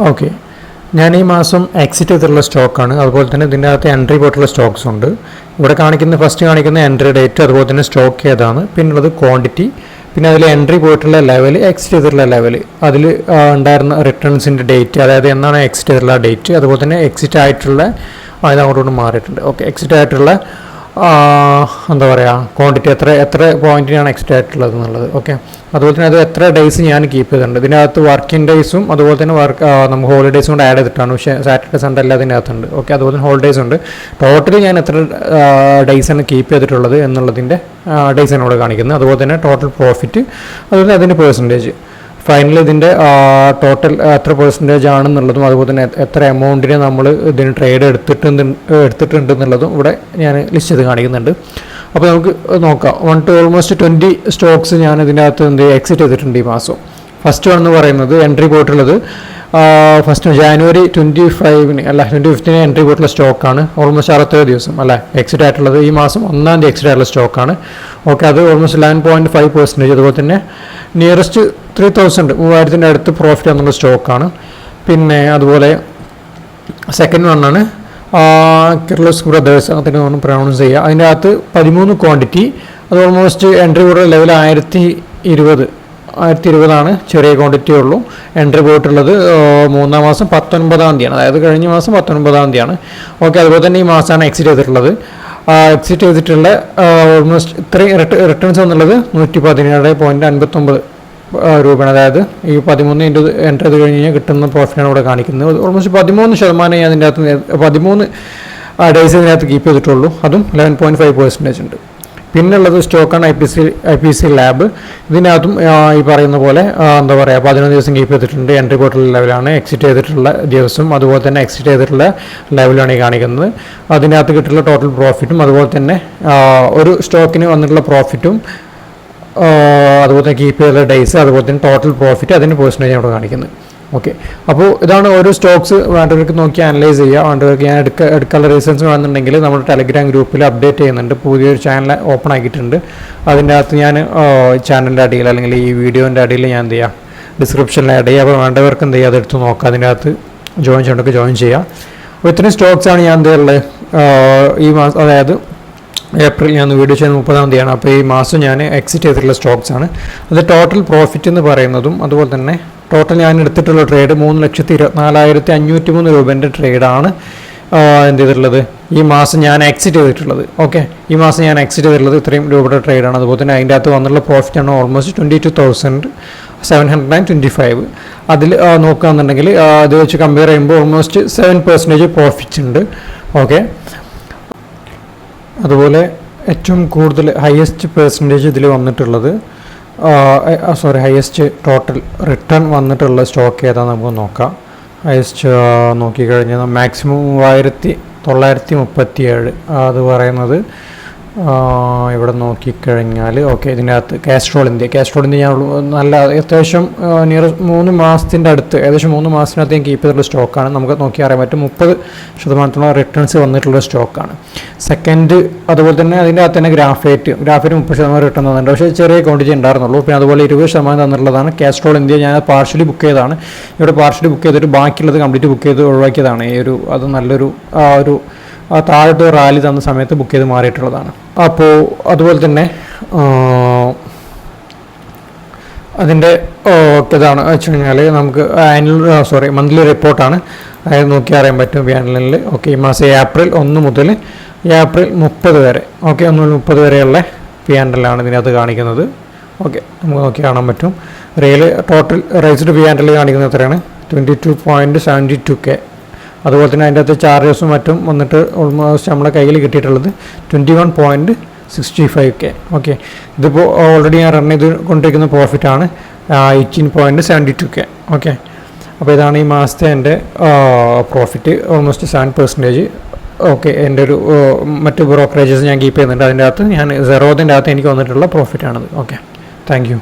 Okay, ഞാൻ ഈ മാസം എക്സിറ്റ് ചെയ്തിട്ടുള്ള സ്റ്റോക്കാണ്. അതുപോലെ തന്നെ ഇതിൻ്റെ അകത്ത് എൻട്രി പോയിട്ടുള്ള സ്റ്റോക്സ് ഉണ്ട്. ഇവിടെ ഫസ്റ്റ് കാണിക്കുന്ന എൻട്രി ഡേറ്റ്, അതുപോലെ തന്നെ സ്റ്റോക്ക് ഏതാണ്, പിന്നുള്ളത് ക്വാണ്ടിറ്റി, പിന്നെ അതിൽ എൻട്രി പോയിട്ടുള്ള ലെവൽ, എക്സിറ്റ് ചെയ്തിട്ടുള്ള ലെവൽ, അതിൽ ഉണ്ടായിരുന്ന റിട്ടേൺസിൻ്റെ ഡേറ്റ്, അതായത് എന്നാണ് എക്സിറ്റ് ചെയ്തിട്ടുള്ള ഡേറ്റ്, അതുപോലെ തന്നെ എക്സിറ്റ് ആയിട്ടുള്ള അത് അങ്ങോട്ട് മാറിയിട്ടുണ്ട്. ഓക്കെ, എക്സിറ്റ് ആയിട്ടുള്ള എന്താ പറയുക ക്വാണ്ടിറ്റി എത്ര പോയിന്റിനാണ് എക്സിറ്റ് ആയിട്ടുള്ളത് എന്നുള്ളത്. ഓക്കെ, അതുപോലെ തന്നെ അത് എത്ര ഡേയ്സ് ഞാൻ കീപ്പ് ചെയ്തിട്ടുണ്ട്. ഇതിനകത്ത് വർക്കിംഗ് ഡേയ്സും അതുപോലെ തന്നെ നമുക്ക് ഹോളിഡേയ്സും കൊണ്ട് ആഡ് ചെയ്തിട്ടാണ്. പക്ഷേ സാറ്റർഡേ സൺഡേ എല്ലാം അതിനകത്തുണ്ട്. ഓക്കെ, അതുപോലെ തന്നെ ഹോളിഡേയ്സ് ഉണ്ട്. ടോട്ടൽ ഞാൻ എത്ര ഡേയ്സാണ് കീപ്പ് ചെയ്തിട്ടുള്ളത് എന്നുള്ളതിൻ്റെ ഡേയ്സാണ് ഇവിടെ കാണിക്കുന്നത്. അതുപോലെ തന്നെ ടോട്ടൽ പ്രോഫിറ്റ്, അതുപോലെ അതിൻ്റെ പെർസെൻറ്റേജ്, ഫൈനലി ഇതിൻ്റെ ടോട്ടൽ എത്ര പെർസെൻറ്റേജ് ആണെന്നുള്ളതും, അതുപോലെ തന്നെ എത്ര എമൗണ്ടിനെ നമ്മൾ ഇതിന് ട്രേഡ് എടുത്തിട്ടുണ്ട് എന്നുള്ളതും ഇവിടെ ഞാൻ ലിസ്റ്റ് ചെയ്ത് കാണിക്കുന്നുണ്ട്. അപ്പോൾ നമുക്ക് നോക്കാം. 1 to almost 20 സ്റ്റോക്സ് ഞാൻ ഇതിനകത്ത് എക്സിറ്റ് ചെയ്തിട്ടുണ്ട് ഈ മാസം. ഫസ്റ്റ് എന്ന് പറയുന്നത് എൻട്രി പോയിട്ടുള്ളത് ഫസ്റ്റ് ജാനുവരി 25 എൻട്രി പോയിട്ടുള്ള സ്റ്റോക്കാണ്. ഓൾമോസ്റ്റ് 67 ദിവസം അല്ലേ എക്സിറ്റ് ആയിട്ടുള്ളത്. ഈ മാസം 1-ാം തീയതി എക്സിറ്റ് ആയിട്ടുള്ള സ്റ്റോക്കാണ്. ഓക്കെ, അത് ഓൾമോസ്റ്റ് 11.5%. അതുപോലെ തന്നെ നിയറസ്റ്റ് 3000 അടുത്ത് പ്രോഫിറ്റ് എന്നുള്ള സ്റ്റോക്കാണ്. പിന്നെ അതുപോലെ സെക്കൻഡ് വണ്ണാണ് കിർലോസ് ബ്രദേഴ്സ്, അതിന് പ്രൊണൗൺസ് ചെയ്യുക. അതിൻ്റെ അകത്ത് 13 ക്വാണ്ടിറ്റി, അത് ഓൾമോസ്റ്റ് എൻട്രി പോയിട്ടുള്ള ലെവൽ 1020 ചെറിയ ക്വാണ്ടിറ്റി ഉള്ളൂ. എൻട്രി പോയിട്ടുള്ളത് 3-ാം മാസം 19-ാം തീയതിയാണ്, അതായത് കഴിഞ്ഞ മാസം 19-ാം തീയതിയാണ്. ഓക്കെ, അതുപോലെ തന്നെ ഈ മാസമാണ് എക്സിറ്റ് ചെയ്തിട്ടുള്ളത്. എക്സിറ്റ് ചെയ്തിട്ടുള്ള ഓൾമോസ്റ്റ് ഇത്രയും റിട്ടേൺസ് എന്നുള്ളത് 117.59 രൂപയാണ്. അതായത് ഈ 13 എൻട്രി ചെയ്ത് കഴിഞ്ഞ് കഴിഞ്ഞാൽ കിട്ടുന്ന പ്രോഫിറ്റാണ് ഇവിടെ കാണിക്കുന്നത്. ഓൾമോസ്റ്റ് 13% അതിൻ്റെ അകത്ത് 13 ഡേയ്സ് ഇതിനകത്ത് കീപ്പ് ചെയ്തിട്ടുള്ളൂ. അതും 11.5% ഉണ്ട്. പിന്നുള്ളത് സ്റ്റോക്കാണ് ഐ പി സി ലാബ്. ഇതിനകത്തും ഈ പറയുന്ന പോലെ എന്താ പറയുക 11 ദിവസം കീപ്പ് ചെയ്തിട്ടുണ്ട്. എൻട്രി പോയിട്ടുള്ള ലെവലാണ്. എക്സിറ്റ് ചെയ്തിട്ടുള്ള ദിവസം അതുപോലെ തന്നെ എക്സിറ്റ് ചെയ്തിട്ടുള്ള ലെവലാണ് ഈ കാണിക്കുന്നത്. അതിനകത്ത് കിട്ടിയിട്ടുള്ള ടോട്ടൽ പ്രോഫിറ്റും അതുപോലെ തന്നെ ഒരു സ്റ്റോക്കിന് വന്നിട്ടുള്ള പ്രോഫിറ്റും അതുപോലെ തന്നെ കീപ്പ് ചെയ്ത ഡേയ്സ് അതുപോലെ തന്നെ ടോട്ടൽ പ്രോഫിറ്റ് അതിൻ്റെ പെർസെൻറ്റേജ് അവിടെ കാണിക്കുന്നത്. ഓക്കെ, അപ്പോൾ ഇതാണ് ഓരോ സ്റ്റോക്സ് വേണ്ടവർക്ക് നോക്കി അനലൈസ് ചെയ്യുക. വേണ്ടവർക്ക് ഞാൻ എടുക്കാനുള്ള റീസൺസ് വേണമെന്നുണ്ടെങ്കിൽ നമ്മുടെ ടെലഗ്രാം ഗ്രൂപ്പിൽ അപ്ഡേറ്റ് ചെയ്യുന്നുണ്ട്. പുതിയൊരു ചാനൽ ഓപ്പൺ ആക്കിയിട്ടുണ്ട്. അതിൻ്റെ അകത്ത് ഞാൻ ചാനലിൻ്റെ അടിയിൽ അല്ലെങ്കിൽ ഈ വീഡിയോൻ്റെ അടിയിൽ ഞാൻ എന്ത് ചെയ്യാം ഡിസ്ക്രിപ്ഷനിൽ ആഡ് ചെയ്യുക. അപ്പോൾ വേണ്ടവർക്ക് എന്ത് ചെയ്യുക അതെടുത്ത് നോക്കുക. അതിൻ്റെ അകത്ത് ജോയിൻ ചെയ്യണമെങ്കിൽ ജോയിൻ ചെയ്യുക. അപ്പോൾ ഇത്രയും സ്റ്റോക്സാണ് ഞാൻ എന്ത് ചെയ്യുള്ളത് ഈ മാസം, അതായത് ഏപ്രിൽ ഞാൻ വീഡിയോ ചെയ്യുന്നത് 30-ാം തീയതിയാണ്. അപ്പോൾ ഈ മാസം ഞാൻ എക്സിറ്റ് ചെയ്തിട്ടുള്ള സ്റ്റോക്സാണ്. അത് ടോട്ടൽ പ്രോഫിറ്റ് എന്ന് പറയുന്നതും അതുപോലെ തന്നെ ടോട്ടൽ ഞാൻ എടുത്തിട്ടുള്ള ട്രേഡ് 3,24,503 രൂപേൻ്റെ ട്രേഡാണ് എന്ത് ചെയ്തിട്ടുള്ളത് ഈ മാസം ഞാൻ എക്സിറ്റ് ചെയ്തിട്ടുള്ളത്. ഓക്കെ, ഈ മാസം ഞാൻ എക്സിറ്റ് ചെയ്തിട്ടുള്ളത് ഇത്രയും രൂപയുടെ ട്രേഡാണ്. അതുപോലെ തന്നെ അതിൻ്റെ അകത്ത് വന്നിട്ടുള്ള പ്രോഫിറ്റാണ് ഓൾമോസ്റ്റ് 22,725. അതിൽ നോക്കുകയാണെന്നുണ്ടെങ്കിൽ അത് വെച്ച് കമ്പയർ ചെയ്യുമ്പോൾ ഓൾമോസ്റ്റ് 7% പ്രോഫിറ്റ്സ് ഉണ്ട്. ഓക്കെ, അതുപോലെ ഏറ്റവും കൂടുതൽ ഹയസ്റ്റ് പെർസെൻറ്റേജ് ഇതിൽ വന്നിട്ടുള്ളത് ഹയസ്റ്റ് ടോട്ടൽ റിട്ടേൺ വന്നിട്ടുള്ള സ്റ്റോക്ക് ഏതാണെന്ന് നമുക്ക് നോക്കാം. ഹയസ്റ്റ് നോക്കിക്കഴിഞ്ഞാൽ മാക്സിമം 3,937 അത് പറയുന്നത് ഇവിടെ നോക്കിക്കഴിഞ്ഞാൽ ഓക്കെ ഇതിനകത്ത് കാസ്ട്രോൾ ഇന്ത്യ ഞാൻ നല്ല അത്യാവശ്യം നിയർ 3 മാസത്തിൻ്റെ അടുത്ത് ഏകദേശം 3 മാസത്തിനകത്ത് ഞാൻ കീപ്പ് ചെയ്തിട്ടുള്ള സ്റ്റോക്കാണ്. നമുക്ക് നോക്കി അറിയാൻ പറ്റും 30% റിട്ടേൺസ് വന്നിട്ടുള്ള സ്റ്റോക്കാണ്. സെക്കൻഡ് അതുപോലെ തന്നെ അതിൻ്റെ അകത്ത് തന്നെ ഗ്രാഫൈറ്റ് 30% റിട്ടേൺ തന്നിട്ടുണ്ട്. പക്ഷേ ചെറിയ ക്വാണ്ടിറ്റി ഉണ്ടായിരുന്നുള്ളൂ. പിന്നെ അതുപോലെ 20% തന്നിട്ടുള്ളതാണ് കാസ്ട്രോൾ ഇന്ത്യ. ഞാൻ പാർഷ്യലി ബുക്ക് ചെയ്തതാണ്. ഇവിടെ പാർഷ്യലി ബുക്ക് ചെയ്തിട്ട് ബാക്കിയുള്ളത് കംപ്ലീറ്റ് ബുക്ക് ചെയ്ത് ഒഴിവാക്കിയതാണ്. അത് നല്ലൊരു ഒരു താഴോട്ട് റാലി തന്ന സമയത്ത് ബുക്ക് ചെയ്ത് മാറിയിട്ടുള്ളതാണ്. അപ്പോൾ അതുപോലെ തന്നെ അതിൻ്റെ ഇതാണ് വെച്ച് കഴിഞ്ഞാൽ നമുക്ക് മന്ത്ലി റിപ്പോർട്ടാണ്. അതായത് നോക്കി അറിയാൻ പറ്റും പാനലിൽ. ഓക്കെ, ഈ മാസം ഏപ്രിൽ 1 മുതൽ ഏപ്രിൽ 30 വരെ 1 മുതൽ 30 വരെയുള്ള പാനലാണ് ഇതിനകത്ത് കാണിക്കുന്നത്. ഓക്കെ, നമുക്ക് നോക്കി കാണാൻ പറ്റും. ടോട്ടൽ റൈസ്ഡ് പാനൽ കാണിക്കുന്നത് എത്രയാണ് 22.72K. അതുപോലെ തന്നെ അതിൻ്റെ അകത്ത് ചാർജസും മറ്റും വന്നിട്ട് ഓൾമോസ്റ്റ് നമ്മളെ കയ്യിൽ കിട്ടിയിട്ടുള്ളത് 21.65K. ഓക്കെ, ഇതിപ്പോൾ ഓൾറെഡി ഞാൻ റൺ ചെയ്ത് കൊണ്ടിരിക്കുന്ന പ്രോഫിറ്റാണ് 18.72K. ഓക്കെ, അപ്പോൾ ഇതാണ് ഈ മാസത്തെ എൻ്റെ പ്രോഫിറ്റ് ഓൾമോസ്റ്റ് 7%. ഓക്കെ, എൻ്റെ ഒരു മറ്റ് ബ്രോക്കറേജസ് ഞാൻ കീപ്പ് ചെയ്യുന്നുണ്ട്. അതിൻ്റെ അകത്ത് ഞാൻ സെറോദിൻ്റെ അകത്ത് എനിക്ക് വന്നിട്ടുള്ള പ്രോഫിറ്റാണത്. Okay, thank you.